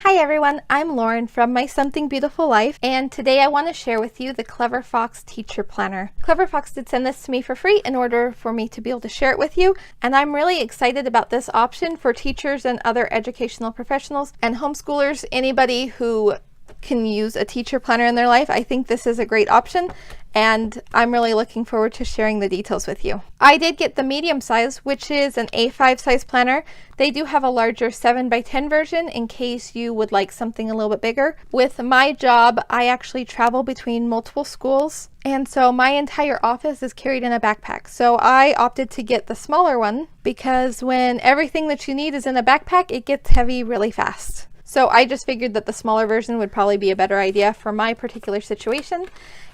Hi everyone, I'm Lauren from My Something Beautiful Life, and today I want to share with you the Clever Fox Teacher Planner. Clever Fox did send this to me for free in order for me to be able to share it with you, and I'm really excited about this option for teachers and other educational professionals and homeschoolers, anybody who can use a teacher planner in their life. I think this is a great option, and I'm really looking forward to sharing the details with you. I did get the medium size, which is an A5 size planner. They do have a larger 7x10 version in case you would like something a little bit bigger. With my job, I actually travel between multiple schools, and so my entire office is carried in a backpack. So I opted to get the smaller one because when everything that you need is in a backpack, it gets heavy really fast. So I just figured that the smaller version would probably be a better idea for my particular situation.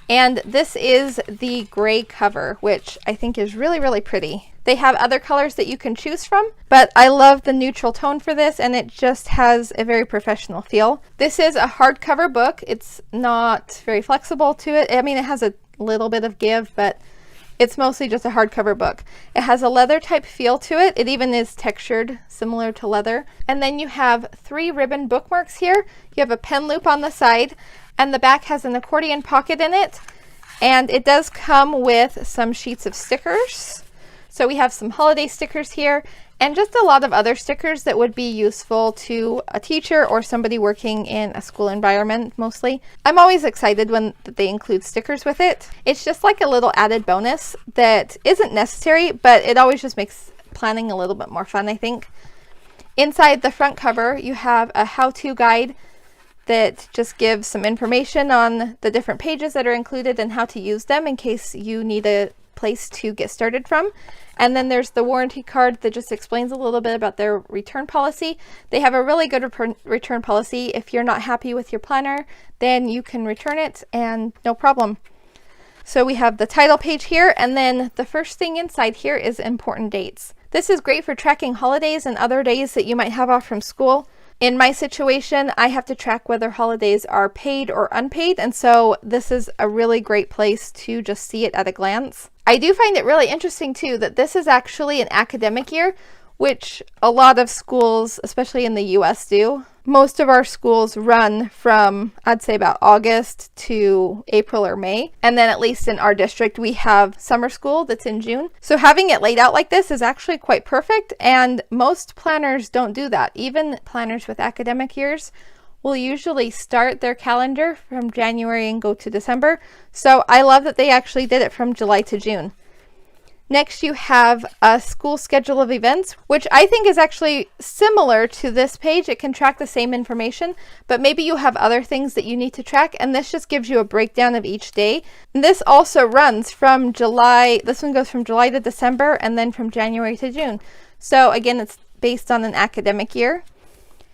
And this is the gray cover, which I think is really, really pretty. They have other colors that you can choose from, but I love the neutral tone for this, and it just has a very professional feel. This is a hardcover book. It's not very flexible to it. I mean, it has a little bit of give, but it's mostly just a hardcover book. It has a leather type feel to it. It even is textured, similar to leather. And then you have 3 ribbon bookmarks here. You have a pen loop on the side, and the back has an accordion pocket in it. And it does come with some sheets of stickers. So we have some holiday stickers here, and just a lot of other stickers that would be useful to a teacher or somebody working in a school environment mostly. I'm always excited when they include stickers with it. It's just like a little added bonus that isn't necessary, but it always just makes planning a little bit more fun, I think. Inside the front cover, you have a how-to guide that just gives some information on the different pages that are included and how to use them in case you need a place to get started from. And then there's the warranty card that just explains a little bit about their return policy. They have a really good return policy. If you're not happy with your planner, then you can return it and no problem. So we have the title page here, and then the first thing inside here is important dates. This is great for tracking holidays and other days that you might have off from school. In my situation, I have to track whether holidays are paid or unpaid, and so this is a really great place to just see it at a glance. I do find it really interesting too that this is actually an academic year, which a lot of schools, especially in the US, do. Most of our schools run from, I'd say, about August to April or May. And then at least in our district, we have summer school that's in June. So having it laid out like this is actually quite perfect. And most planners don't do that. Even planners with academic years will usually start their calendar from January and go to December. So I love that they actually did it from July to June. Next, you have a school schedule of events, which I think is actually similar to this page. It can track the same information, but maybe you have other things that you need to track, and this just gives you a breakdown of each day. And this also runs from July, this one goes from July to December, and then from January to June. So again, it's based on an academic year.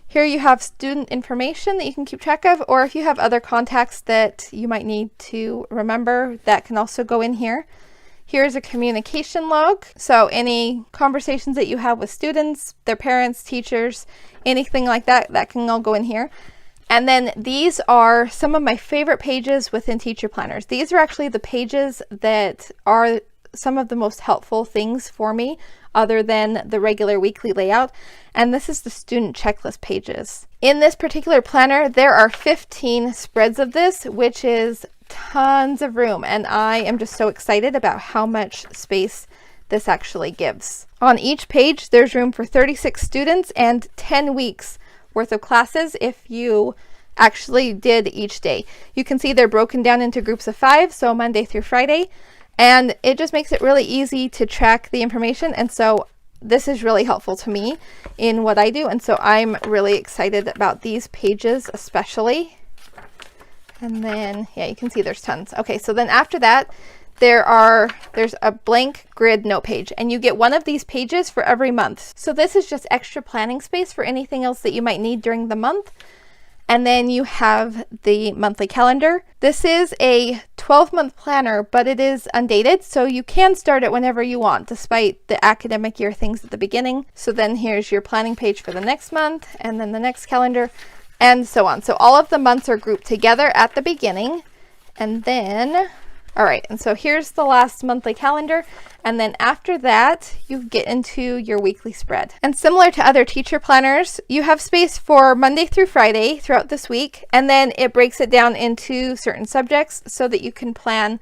Here you have student information that you can keep track of, or if you have other contacts that you might need to remember, that can also go in here. Here's a communication log. So any conversations that you have with students, their parents, teachers, anything like that, that can all go in here. And then these are some of my favorite pages within teacher planners. These are actually the pages that are some of the most helpful things for me other than the regular weekly layout. And this is the student checklist pages. In this particular planner, there are 15 spreads of this, which is tons of room, and I am just so excited about how much space this actually gives. On each page, there's room for 36 students and 10 weeks worth of classes if you actually did each day. You can see they're broken down into groups of 5, so Monday through Friday, and it just makes it really easy to track the information, and so this is really helpful to me in what I do, and so I'm really excited about these pages especially. And then, yeah, you can see there's tons. Okay, so then after that, there's a blank grid note page, and you get one of these pages for every month. So this is just extra planning space for anything else that you might need during the month. And then you have the monthly calendar. This is a 12-month planner, but it is undated, so you can start it whenever you want, despite the academic year things at the beginning. So then here's your planning page for the next month, and then the next calendar, and so on. So all of the months are grouped together at the beginning, and then All right, and so here's the last monthly calendar, and then after that, you get into your weekly spread. And similar to other teacher planners, you have space for Monday through Friday throughout this week, and then it breaks it down into certain subjects so that you can plan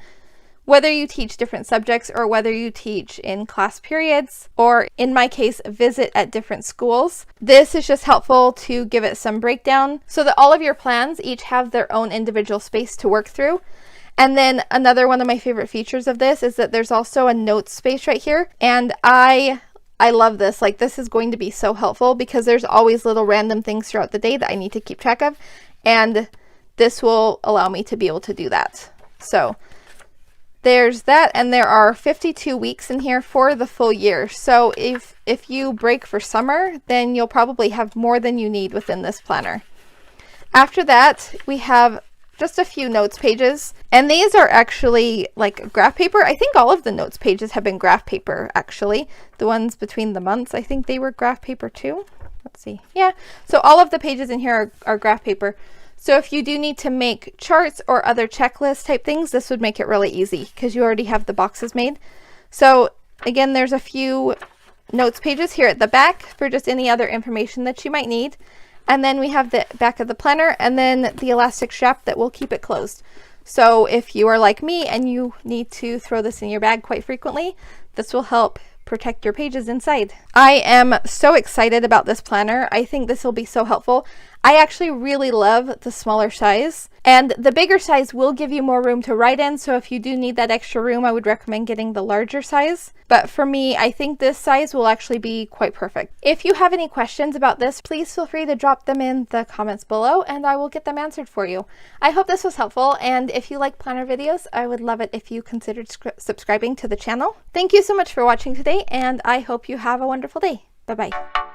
whether you teach different subjects or whether you teach in class periods, or in my case, visit at different schools. This is just helpful to give it some breakdown so that all of your plans each have their own individual space to work through. And then another one of my favorite features of this is that there's also a notes space right here. And I love this. Like, this is going to be so helpful because there's always little random things throughout the day that I need to keep track of. And this will allow me to be able to do that. So there's that, and there are 52 weeks in here for the full year. So if you break for summer, then you'll probably have more than you need within this planner. After that, we have just a few notes pages, and these are actually like graph paper. I think all of the notes pages have been graph paper, actually. The ones between the months, I think they were graph paper too. Let's see. Yeah, so all of the pages in here are graph paper. So if you do need to make charts or other checklist type things, this would make it really easy because you already have the boxes made. So again, there's a few notes pages here at the back for just any other information that you might need. And then we have the back of the planner and then the elastic strap that will keep it closed. So if you are like me and you need to throw this in your bag quite frequently, this will help protect your pages inside. I am so excited about this planner. I think this will be so helpful. I actually really love the smaller size, and the bigger size will give you more room to write in. So if you do need that extra room, I would recommend getting the larger size. But for me, I think this size will actually be quite perfect. If you have any questions about this, please feel free to drop them in the comments below and I will get them answered for you. I hope this was helpful, and if you like planner videos, I would love it if you considered subscribing to the channel. Thank you so much for watching today, and I hope you have a wonderful day. Bye-bye.